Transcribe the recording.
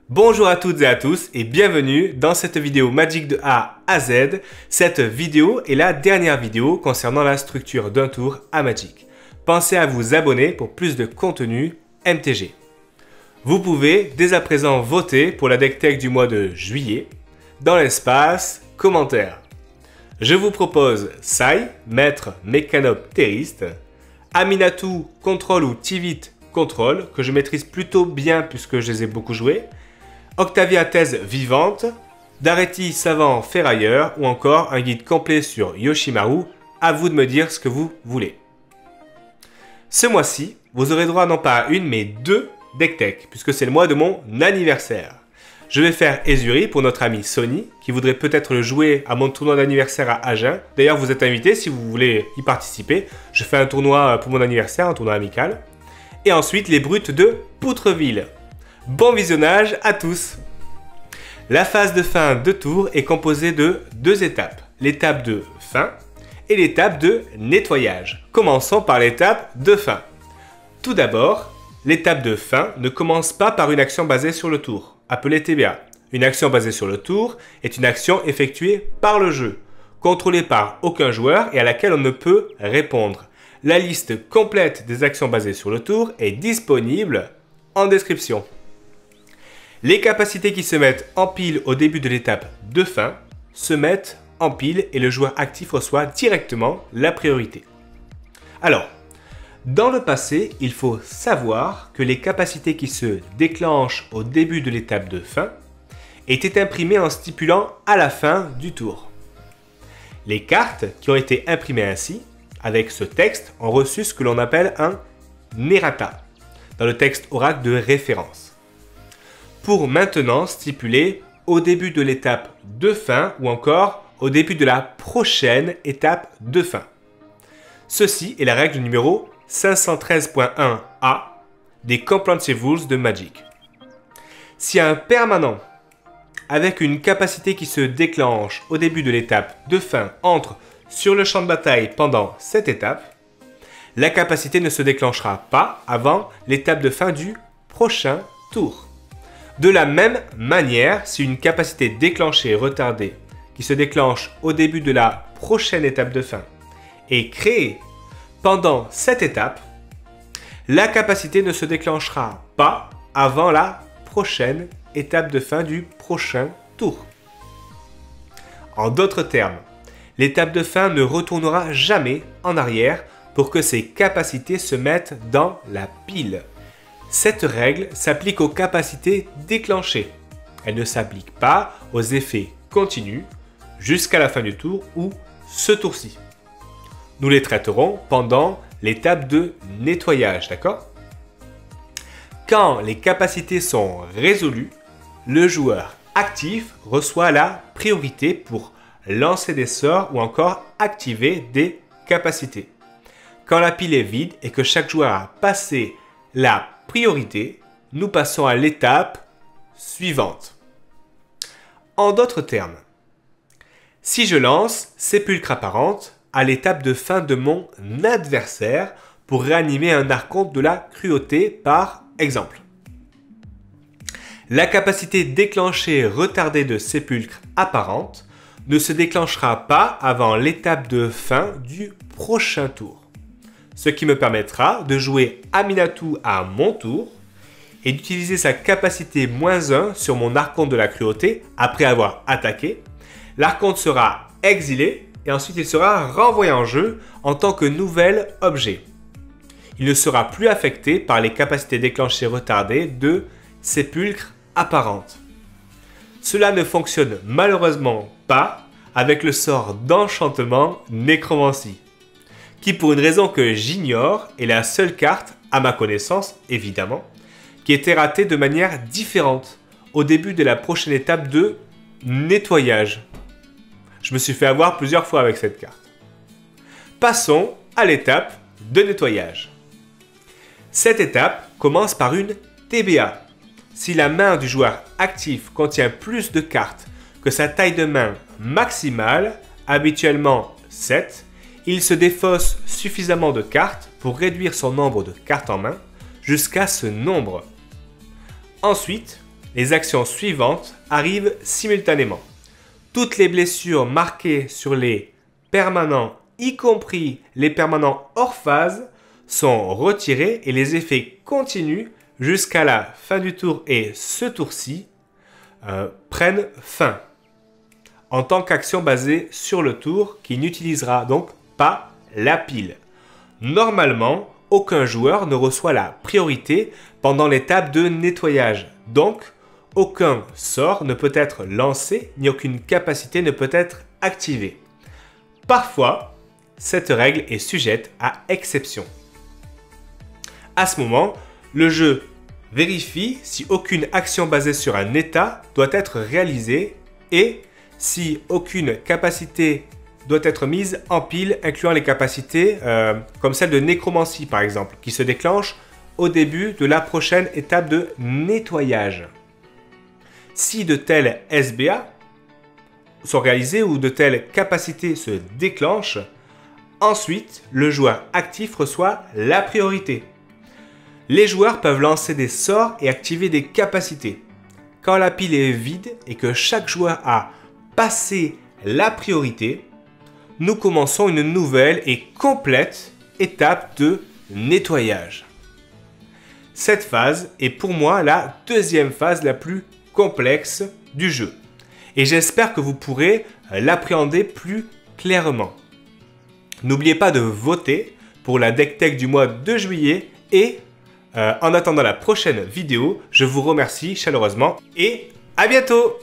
Bonjour à toutes et à tous et bienvenue dans cette vidéo Magic de A à Z. Cette vidéo est la dernière vidéo concernant la structure d'un tour à Magic. Pensez à vous abonner pour plus de contenu MTG. Vous pouvez dès à présent voter pour la deck tech du mois de juillet dans l'espace commentaires. Je vous propose Sai, maître mécanoptériste, Aminatou, contrôle ou Tivit, contrôle, que je maîtrise plutôt bien puisque je les ai beaucoup joués, Octavia thèse vivante, Daretti savant ferrailleur ou encore un guide complet sur Yoshimaru. À vous de me dire ce que vous voulez. Ce mois-ci, vous aurez droit non pas à une mais deux deck tech puisque c'est le mois de mon anniversaire. Je vais faire Ezuri pour notre ami Sony qui voudrait peut-être le jouer à mon tournoi d'anniversaire à Agen. D'ailleurs, vous êtes invité si vous voulez y participer. Je fais un tournoi pour mon anniversaire, un tournoi amical. Et ensuite, les brutes de Poutreville. Bon visionnage à tous! La phase de fin de tour est composée de deux étapes. L'étape de fin et l'étape de nettoyage. Commençons par l'étape de fin. Tout d'abord, l'étape de fin ne commence pas par une action basée sur le tour, appelée TBA. Une action basée sur le tour est une action effectuée par le jeu, contrôlée par aucun joueur et à laquelle on ne peut répondre. La liste complète des actions basées sur le tour est disponible en description. Les capacités qui se mettent en pile au début de l'étape de fin se mettent en pile et le joueur actif reçoit directement la priorité. Alors, dans le passé, il faut savoir que les capacités qui se déclenchent au début de l'étape de fin étaient imprimées en stipulant à la fin du tour. Les cartes qui ont été imprimées ainsi, avec ce texte, ont reçu ce que l'on appelle un errata, dans le texte oracle de référence. Pour maintenant stipuler au début de l'étape de fin ou encore au début de la prochaine étape de fin. Ceci est la règle numéro 513.1a des Comprehensive Rules de Magic. Si un permanent avec une capacité qui se déclenche au début de l'étape de fin entre sur le champ de bataille pendant cette étape, la capacité ne se déclenchera pas avant l'étape de fin du prochain tour. De la même manière, si une capacité déclenchée retardée qui se déclenche au début de la prochaine étape de fin est créée pendant cette étape, la capacité ne se déclenchera pas avant la prochaine étape de fin du prochain tour. En d'autres termes, l'étape de fin ne retournera jamais en arrière pour que ses capacités se mettent dans la pile. Cette règle s'applique aux capacités déclenchées. Elle ne s'applique pas aux effets continus jusqu'à la fin du tour ou ce tour-ci. Nous les traiterons pendant l'étape de nettoyage, d'accord? Quand les capacités sont résolues, le joueur actif reçoit la priorité pour lancer des sorts ou encore activer des capacités. Quand la pile est vide et que chaque joueur a passé la priorité, nous passons à l'étape suivante. En d'autres termes, si je lance Sépulcre apparente à l'étape de fin de mon adversaire pour réanimer un archonte de la cruauté par exemple, la capacité déclenchée retardée de Sépulcre apparente ne se déclenchera pas avant l'étape de fin du prochain tour. Ce qui me permettra de jouer Aminatou à mon tour et d'utiliser sa capacité -1 sur mon archonte de la cruauté après avoir attaqué. L'archonte sera exilé et ensuite il sera renvoyé en jeu en tant que nouvel objet. Il ne sera plus affecté par les capacités déclenchées retardées de Sépulcre apparente. Cela ne fonctionne malheureusement pas avec le sort d'enchantement Nécromancie, qui pour une raison que j'ignore est la seule carte, à ma connaissance évidemment, qui était ratée de manière différente au début de la prochaine étape de nettoyage. Je me suis fait avoir plusieurs fois avec cette carte. Passons à l'étape de nettoyage. Cette étape commence par une TBA. Si la main du joueur actif contient plus de cartes que sa taille de main maximale, habituellement 7, il se défausse suffisamment de cartes pour réduire son nombre de cartes en main jusqu'à ce nombre. Ensuite, les actions suivantes arrivent simultanément. Toutes les blessures marquées sur les permanents, y compris les permanents hors phase, sont retirées et les effets continuent jusqu'à la fin du tour et ce tour-ci prennent fin en tant qu'action basée sur le tour qui n'utilisera donc pas la pile. Normalement, aucun joueur ne reçoit la priorité pendant l'étape de nettoyage. Donc, aucun sort ne peut être lancé ni aucune capacité ne peut être activée. Parfois, cette règle est sujette à exception. À ce moment, le jeu vérifie si aucune action basée sur un état doit être réalisée et si aucune capacité doit être mise en pile, incluant les capacités comme celle de nécromancie par exemple, qui se déclenche au début de la prochaine étape de nettoyage. Si de telles SBA sont réalisées ou de telles capacités se déclenchent, ensuite le joueur actif reçoit la priorité. Les joueurs peuvent lancer des sorts et activer des capacités. Quand la pile est vide et que chaque joueur a passé la priorité, nous commençons une nouvelle et complète étape de nettoyage. Cette phase est pour moi la deuxième phase la plus complexe du jeu. Et j'espère que vous pourrez l'appréhender plus clairement. N'oubliez pas de voter pour la deck tech du mois de juillet et en attendant la prochaine vidéo, je vous remercie chaleureusement et à bientôt!